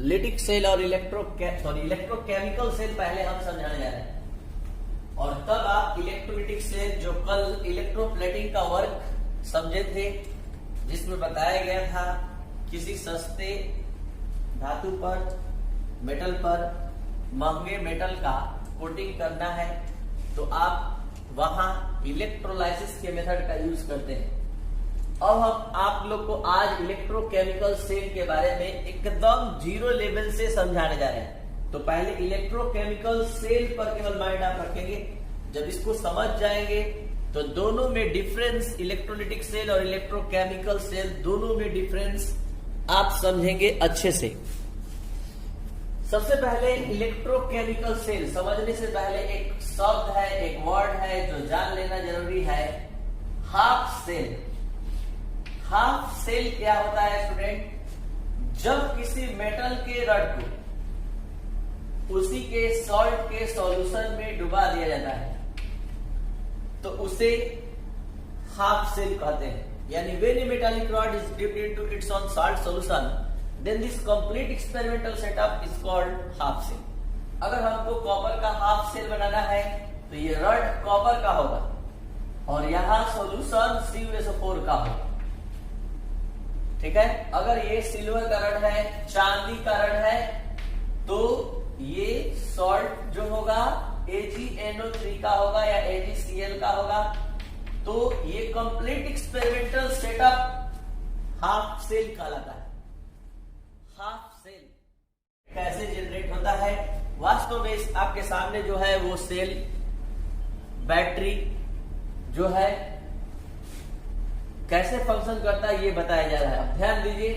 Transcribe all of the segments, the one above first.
Electrolytic cell और electrochemical cell पहले हम समझाने जा रहे हैं, और तब आप इलेक्ट्रोलाइटिक सेल जो कल इलेक्ट्रोप्लेटिंग का वर्क समझे थे, जिसमें बताया गया था किसी सस्ते धातु पर, मेटल पर महंगे मेटल का कोटिंग करना है तो आप वहां इलेक्ट्रोलाइसिस के मेथड का यूज करते हैं। अब हम आप लोग को आज इलेक्ट्रोकेमिकल सेल के बारे में एकदम जीरो लेवल से समझाने जा रहे हैं। तो पहले इलेक्ट्रोकेमिकल सेल पर केवल माइंड आप रखेंगे। जब इसको समझ जाएंगे तो दोनों में डिफरेंस, इलेक्ट्रोलाइटिक सेल और इलेक्ट्रोकेमिकल सेल दोनों में डिफरेंस आप समझेंगे अच्छे से। सबसे पहले इलेक्ट्रोकेमिकल सेल समझने से पहले एक शब्द है, एक वर्ड है जो जान लेना जरूरी है, हाफ सेल। हाफ सेल क्या होता है स्टूडेंट? जब किसी मेटल के रड को उसी के सॉल्ट के सॉल्यूशन में डुबा दिया जाता है तो उसे हाफ सेल कहते हैं। यानी when a metallic rod is dipped into its own salt solution, then this complete experimental setup is called half cell. अगर हमको कॉपर का हाफ सेल बनाना है तो ये रड कॉपर का होगा और यहाँ सॉल्यूशन CuSO4 का होगा, ठीक है। अगर ये सिल्वर का रड है, चांदी का रड है, तो ये सॉल्ट जो होगा AgNO3 का होगा या AgCl का होगा। तो ये complete experimental setup half cell कहलाता है। हाफ सेल कैसे जनरेट होता है? वास्तव में आपके सामने जो है वो सेल, बैटरी जो है कैसे फंक्शन करता है ये बताया जा रहा है। अब ध्यान दीजिए,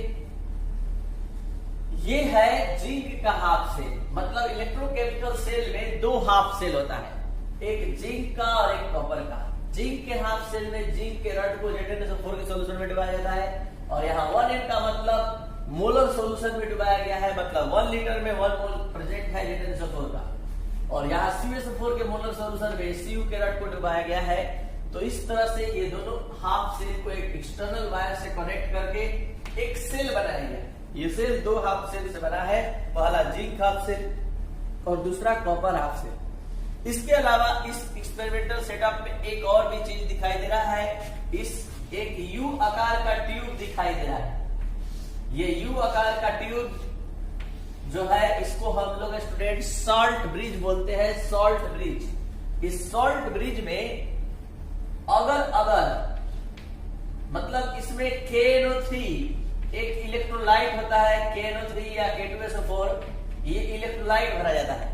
ये है जिंक का हाफ सेल। मतलब इलेक्ट्रोकेमिकल सेल में दो हाफ सेल होता है, एक जिंक का और एक कॉपर का। जिंक के हाफ सेल में जिंक के रड को ZnSO4 के सॉल्यूशन में डुबाया जाता है और यहाँ 1N का मतलब मोलर सॉल्यूशन में डुबाया गया है, मतलब 1 लीटर में 1 मोल प्रेजेंट है ZnSO4 का, और यहाँ CuSO4 के मोलर सॉल्यूशन में Cu के रड को डुबाया गया है। तो इस तरह से ये दोनों हाफ सेल को एक एक्सटर्नल वायर से कनेक्ट करके एक सेल बनाया गया। ये सेल दो हाफ सेल से बना है, पहला जिंक हाफ सेल और दूसरा कॉपर हाफ सेल। इसके अलावा इस एक्सपेरिमेंटल सेटअप में एक और भी चीज दिखाई दे रहा है। इस एक यू आकार का ट्यूब दिखाई दे रहा है। ये यू आकार का ट्यूब जो है इसको हम लोग स्टूडेंट सॉल्ट ब्रिज बोलते हैं। सॉल्ट ब्रिज, इस सॉल्ट ब्रिज में अगर मतलब इसमें KNO3 एक इलेक्ट्रोलाइट होता है, KNO3 या K2SO4, ये इलेक्ट्रोलाइट भरा जाता है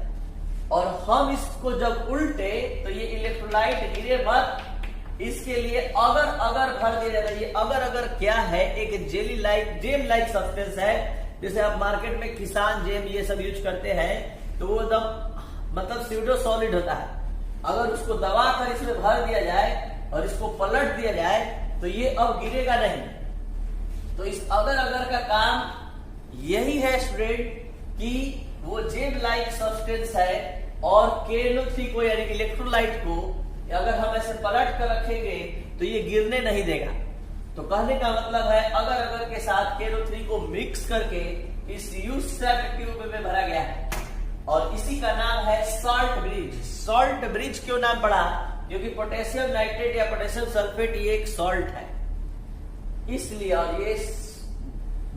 और हम इसको जब उल्टे तो ये इलेक्ट्रोलाइट गिरे मत, इसके लिए अगर भर दिया जाता है। ये अगर क्या है? एक jelly like, gel like substance है, जैसे आप मार्केट में किसान जेम ये सब यूज करते हैं, तो वो एकदम मतलब स्यूडो सॉलिड होता है। अगर उसको दबा कर इसमें भर दिया जाए और इसको पलट दिया जाए तो ये अब गिरेगा नहीं। तो इस अगर का काम यही है स्टूडेंट कि वो जेम लाइक सब्सटेंस है और KNO3 को यानी इलेक्ट्रोलाइट को अगर हम ऐसे पलट कर रखेंगे तो ये गिरने नहीं देगा। तो कहने का मतलब है अगर के साथ KNO3 को मिक्स करके इस यू शेप ट्यूब में भरा गया है और इसी का नाम है सॉल्ट ब्रिज। सॉल्ट ब्रिज क्यों नाम पड़ा? क्योंकि पोटेशियम नाइट्रेट या पोटेशियम सल्फेट ये एक सॉल्ट है, इसलिए। और ये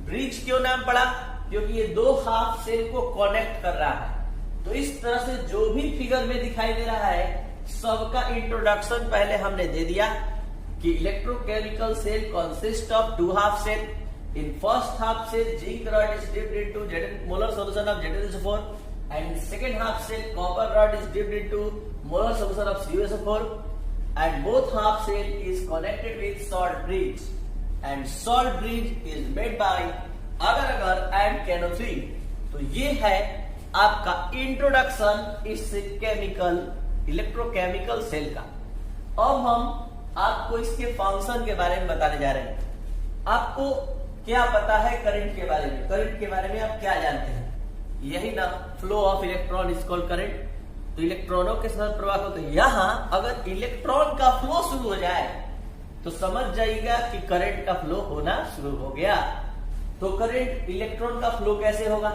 ब्रिज क्यों नाम पड़ा? क्योंकि ये दो हाफ सेल को कनेक्ट कर रहा है। तो इस तरह से जो भी फिगर में दिखाई दे रहा है सबका इंट्रोडक्शन पहले हमने दे दिया कि electrochemical cell consist of two half cell. In first half cell zinc rod is dipped into molar solution of ZnSO4 and in second half cell copper rod is dipped into molar solution of CuSO4 and both half cell is connected with salt bridge and salt bridge is made by agar and KNO3। तो ये है आपका introduction इस chemical electrochemical cell का। अब हम आपको इसके फंक्शन के बारे में बताने जा रहे हैं। आपको क्या पता है करंट के बारे में? करंट के बारे में आप क्या जानते हैं? यही ना, flow of electron is called current. तो इलेक्ट्रॉनों के साथ प्रवाह होता है। यहां अगर इलेक्ट्रॉन का फ्लो शुरू हो जाए तो समझ जाइएगा कि करंट का फ्लो होना शुरू हो गया। तो करंट इलेक्ट्रॉन का फ्लो कैसे होगा?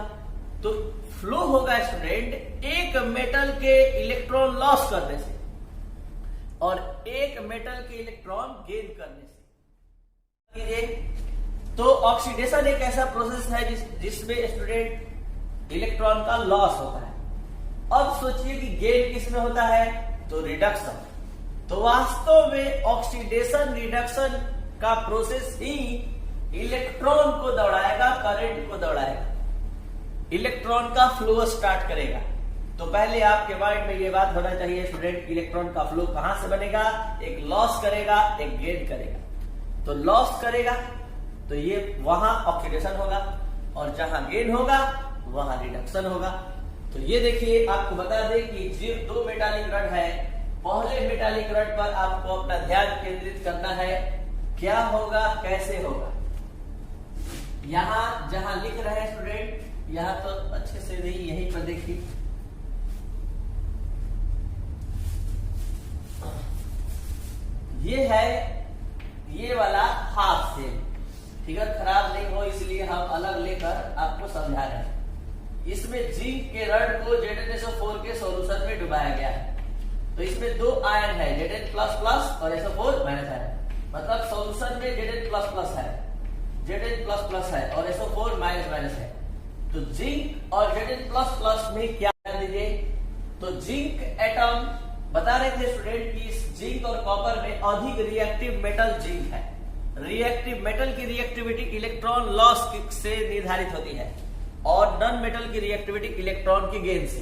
तो फ्लो होगा स्टूडेंट एक मेटल के इलेक्ट्रॉन लॉस करने से और एक मेटल के इलेक्ट्रॉन गेन करने से। तो ऑक्सीडेशन एक ऐसा प्रोसेस है जिसमें स्टूडेंट इलेक्ट्रॉन का लॉस होता है। अब सोचिए कि गेन किसमें होता है, तो रिडक्शन। तो वास्तव में ऑक्सीडेशन रिडक्शन का प्रोसेस ही इलेक्ट्रॉन को दौड़ाएगा, करंट को दौड़ाएगा, इलेक्ट्रॉन का फ्लो स्टार्ट करेगा। तो पहले आपके माइंड में ये बात होना चाहिए स्टूडेंट, इलेक्ट्रॉन का फ्लो कहां से बनेगा, एक लॉस करेगा, एक गेन करेगा। तो लॉस करेगा तो ये वहां ऑक्सीडेशन होगा और जहां गेन होगा वहां रिडक्शन होगा। तो ये देखिए, आपको बता दें कि दो मेटालिक रड है। पहले मेटालिक रड पर आपको अपना ध्यान केंद्रित करना है, क्या होगा, कैसे होगा। यहां जहां लिख रहे हैं स्टूडेंट, यहां तो अच्छे से नहीं, यहीं पर देखिए, ये है ये वाला हाफ सेल। फिगर खराब नहीं हो इसलिए हम अलग लेकर आपको समझा रहे हैं। इसमें जिंक के रड को ZnSO4 के सॉल्यूशन में डुबाया गया है। तो इसमें दो आयन है, Zn++ और SO4- है। मतलब सॉल्यूशन में Zn++ है और SO4- है। तो जिंक और Zn++ में क्या कर दीजिए, तो जिंक एटम बता रहे थे स्टूडेंट कि इस जिंक और कॉपर में अधिक रिएक्टिव मेटल जिंक है। रिएक्टिव मेटल की रिएक्टिविटी इलेक्ट्रॉन लॉस से निर्धारित होती है और नॉन मेटल की रिएक्टिविटी इलेक्ट्रॉन की गेन से।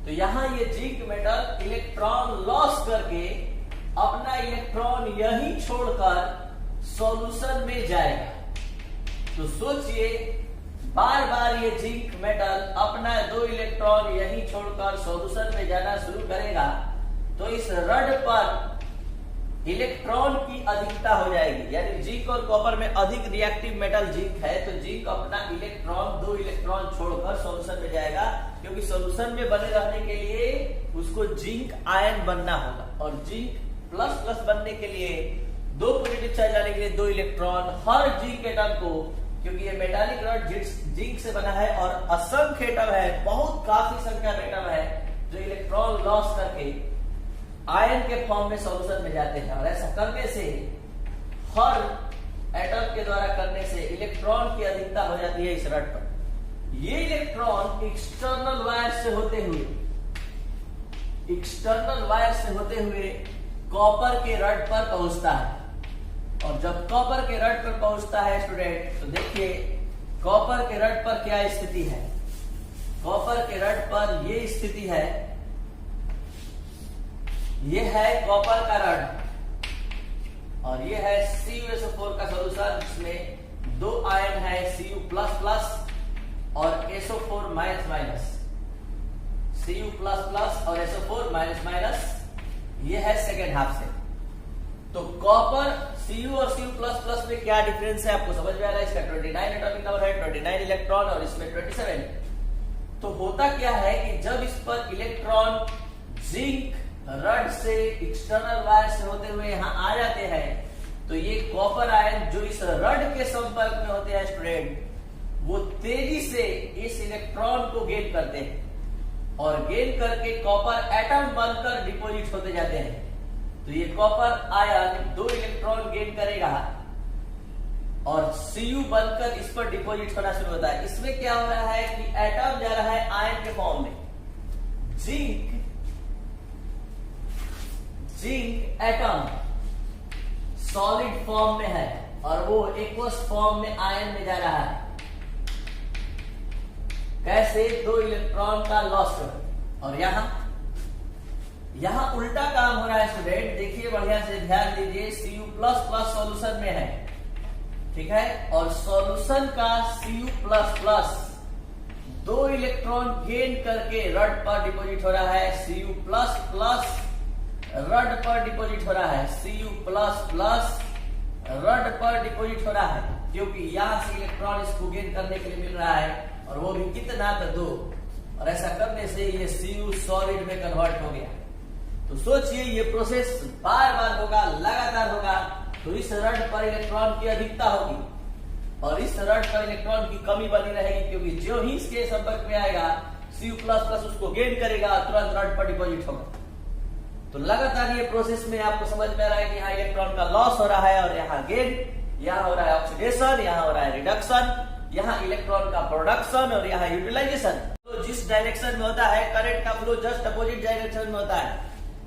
तो यहां ये जिंक मेटल इलेक्ट्रॉन लॉस करके अपना इलेक्ट्रॉन यही छोड़कर सॉल्यूशन में जाएगा। तो सोचिए, बार बार ये जिंक मेटल अपना 2 इलेक्ट्रॉन यही छोड़कर सॉल्यूशन में जाना शुरू करेगा तो इस रड पर इलेक्ट्रॉन की अधिकता हो जाएगी। यानी जिंक और कॉपर में अधिक रिएक्टिव मेटल जिंक है तो जिंक अपना इलेक्ट्रॉन 2 इलेक्ट्रॉन छोड़कर सॉल्यूशन में जाएगा, क्योंकि सॉल्यूशन में बने रहने के लिए उसको जिंक आयन बनना होगा और जिंक बनने के लिए 2 पॉजिटिव चार्ज आने के लिए 2 इलेक्ट्रॉन हर जिंक एटम को, क्योंकि ये मेटालिक रड जिंक से बना है और असंख्य एटम है, बहुत काफी संख्या में एटम है जो इलेक्ट्रॉन लॉस करके आयन के फॉर्म में सॉल्यूशन में जाते हैं। और ऐसा करने से, हर एटम के द्वारा करने से इलेक्ट्रॉन की अधिकता हो जाती है इस रड पर। ये इलेक्ट्रॉन एक्सटर्नल वायर से होते हुए कॉपर के रड पर पहुंचता है। और जब कॉपर के रड पर पहुंचता है स्टूडेंट, तो देखिए कॉपर के रड पर क्या स्थिति है। कॉपर के रड पर ये स्थिति है, ये है कॉपर का रड और ये है CuSO4 का सॉल्यूशन, जिसमें 2 आयन है Cu++ और SO4-। Cu++ और SO4-। ये है सेकेंड हाफ से। तो कॉपर Cu और Cu++ में क्या डिफरेंस है आपको समझ में आ रहा है। इसका 29 एटॉमिक नंबर है, 29 इलेक्ट्रॉन और इसमें 27। तो होता क्या है कि जब इस पर इलेक्ट्रॉन जिंक रड से एक्सटर्नल वायर से होते हुए यहां आ जाते हैं, तो ये कॉपर आयन जो इस रड के संपर्क में होते हैं स्टूडेंट, वो तेजी से इस इलेक्ट्रॉन को गेन करते हैं और गेन करके कॉपर एटम बनकर डिपोजिट होते जाते हैं। तो ये कॉपर आयन 2 इलेक्ट्रॉन गेन करेगा और Cu बनकर इस पर डिपोजिट होना शुरू होता है। इसमें क्या हो रहा है कि एटम जा रहा है आयन के फॉर्म में, जिंक एटम सॉलिड फॉर्म में है और वो एक्वस फॉर्म में आयन में जा रहा है। कैसे, 2 इलेक्ट्रॉन का लॉस कर। और यहां उल्टा काम हो रहा है स्टूडेंट, देखिए बढ़िया से ध्यान दीजिए। Cu++ सॉल्यूशन में है, ठीक है, और सॉल्यूशन का Cu++ 2 इलेक्ट्रॉन गेन करके रड पर डिपोजिट हो रहा है। Cu++ रड पर डिपोजिट हो रहा है, Cu++ रड पर डिपोजिट हो रहा है, क्योंकि यहां से इलेक्ट्रॉन इसको गेन करने के लिए मिल रहा है और वो भी कितना, तो 2। और ऐसा करने से ये Cu सॉलिड में कन्वर्ट हो गया। तो सोचिए ये प्रोसेस बार बार होगा, लगातार होगा, तो इस रड पर इलेक्ट्रॉन की अधिकता होगी और इस रड पर इलेक्ट्रॉन की कमी बनी रहेगी, क्योंकि जो ही इसके संपर्क में आएगा Cu++ उसको गेन करेगा, तुरंत रड पर डिपॉजिट होगा। तो लगातार ये प्रोसेस में आपको समझ में आ रहा है कि यहाँ इलेक्ट्रॉन का लॉस हो रहा है और यहाँ गेन, यहाँ हो रहा है ऑक्सीडेशन, यहाँ हो रहा है रिडक्शन, यहाँ इलेक्ट्रॉन का प्रोडक्शन और यहाँ यूटिलाइजेशन। तो जिस डायरेक्शन में होता है करंट का फ्लो जस्ट अपोजिट डायरेक्शन में होता है,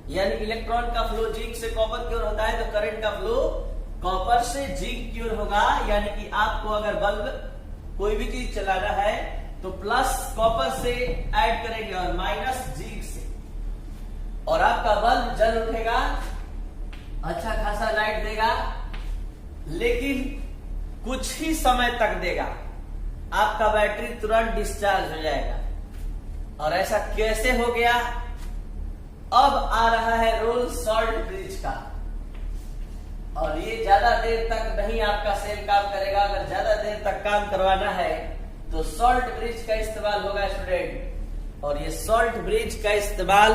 यानी इलेक्ट्रॉन का फ्लो जिंक से कॉपर की ओर होता है तो करंट का फ्लो कॉपर से जिंक की ओर होगा। यानी कि आपको अगर बल्ब कोई भी चीज चलाना है तो प्लस कॉपर से ऐड करेंगे और माइनस जिंक से, और आपका बल्ब जल उठेगा, अच्छा खासा लाइट देगा, लेकिन कुछ ही समय तक देगा, आपका बैटरी तुरंत डिस्चार्ज हो जाएगा। और ऐसा कैसे हो गया? अब आ रहा है रोल सॉल्ट ब्रिज का, और ये ज्यादा देर तक नहीं आपका सेल काम करेगा। अगर ज्यादा देर तक काम करवाना है तो सॉल्ट ब्रिज का इस्तेमाल होगा स्टूडेंट। और ये सॉल्ट ब्रिज का इस्तेमाल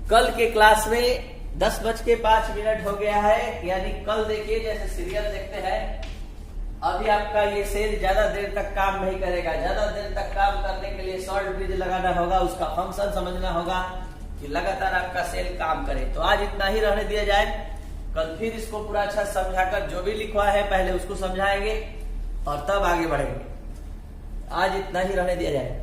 कल के क्लास में 10:05 हो गया है, यानी कल देखिए, जैसे सीरियल देखते हैं। अभी आपका ये सेल ज्यादा देर तक काम नहीं करेगा। ज्यादा देर तक काम करने के लिए सॉल्ट ब्रिज लगाना होगा, उसका फंक्शन समझना होगा कि लगातार आपका सेल काम करे। तो आज इतना ही रहने दिया जाए, कल फिर इसको पूरा अच्छा समझाकर जो भी लिखवा है पहले उसको समझाएंगे और तब आगे बढ़ेंगे। आज इतना ही रहने दिया जाए।